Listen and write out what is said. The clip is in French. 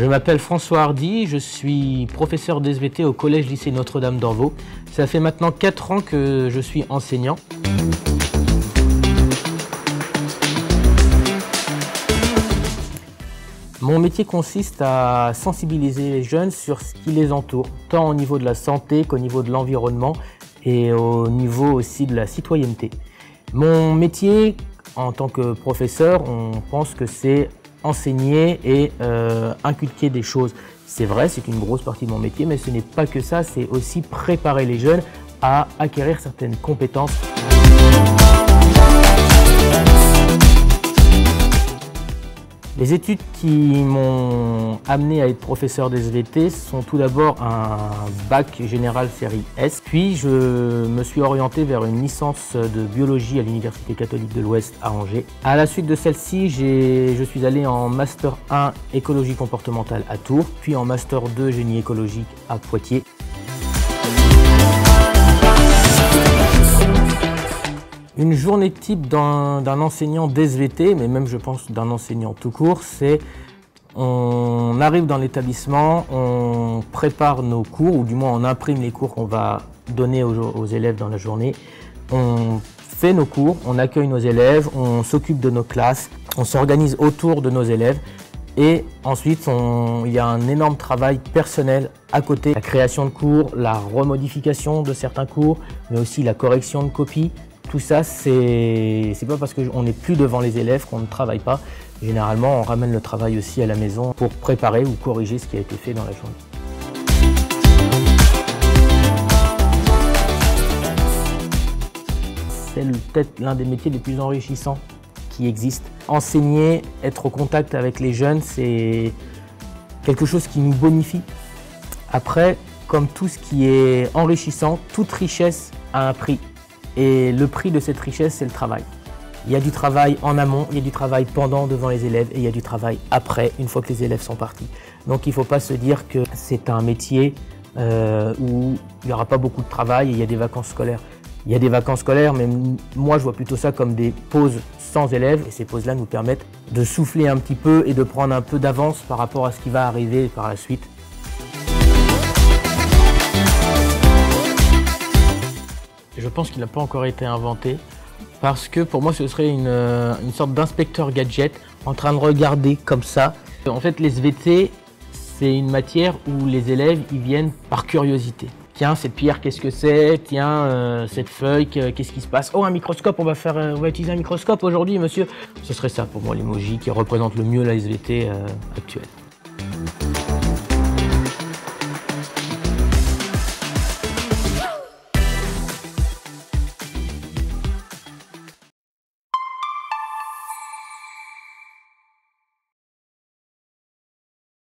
Je m'appelle François Hardy, je suis professeur d'SVT au collège-lycée Notre-Dame d'Orvaux. Ça fait maintenant 4 ans que je suis enseignant. Mon métier consiste à sensibiliser les jeunes sur ce qui les entoure, tant au niveau de la santé qu'au niveau de l'environnement et au niveau aussi de la citoyenneté. Mon métier en tant que professeur, on pense que c'est enseigner et inculquer des choses. C'est vrai, c'est une grosse partie de mon métier, mais ce n'est pas que ça, c'est aussi préparer les jeunes à acquérir certaines compétences. Les études qui m'ont amené à être professeur d'SVT sont tout d'abord un bac général série S, puis je me suis orienté vers une licence de biologie à l'Université catholique de l'Ouest à Angers. À la suite de celle-ci, je suis allé en Master 1 écologie comportementale à Tours, puis en Master 2 génie écologique à Poitiers. Une journée type d'un enseignant d'SVT, mais même je pense d'un enseignant tout court, c'est on arrive dans l'établissement, on prépare nos cours, ou du moins on imprime les cours qu'on va donner aux élèves dans la journée. On fait nos cours, on accueille nos élèves, on s'occupe de nos classes, on s'organise autour de nos élèves. Et ensuite, il y a un énorme travail personnel à côté. La création de cours, la remodification de certains cours, mais aussi la correction de copies. Tout ça, c'est pas parce qu'on n'est plus devant les élèves qu'on ne travaille pas. Généralement, on ramène le travail aussi à la maison pour préparer ou corriger ce qui a été fait dans la journée. C'est peut-être l'un des métiers les plus enrichissants qui existent. Enseigner, être au contact avec les jeunes, c'est quelque chose qui nous bonifie. Après, comme tout ce qui est enrichissant, toute richesse a un prix. Et le prix de cette richesse, c'est le travail. Il y a du travail en amont, il y a du travail pendant, devant les élèves, et il y a du travail après, une fois que les élèves sont partis. Donc il ne faut pas se dire que c'est un métier où il n'y aura pas beaucoup de travail et il y a des vacances scolaires. Il y a des vacances scolaires, mais moi je vois plutôt ça comme des pauses sans élèves. Et ces pauses-là nous permettent de souffler un petit peu et de prendre un peu d'avance par rapport à ce qui va arriver par la suite. Je pense qu'il n'a pas encore été inventé parce que pour moi ce serait une sorte d'inspecteur gadget en train de regarder comme ça. En fait, les SVT, c'est une matière où les élèves ils viennent par curiosité. Tiens, cette pierre, qu'est-ce que c'est? Tiens, cette feuille, qu'est-ce qui se passe? Oh, un microscope, on va utiliser un microscope aujourd'hui, monsieur. Ce serait ça pour moi l'emoji qui représente le mieux la SVT actuelle.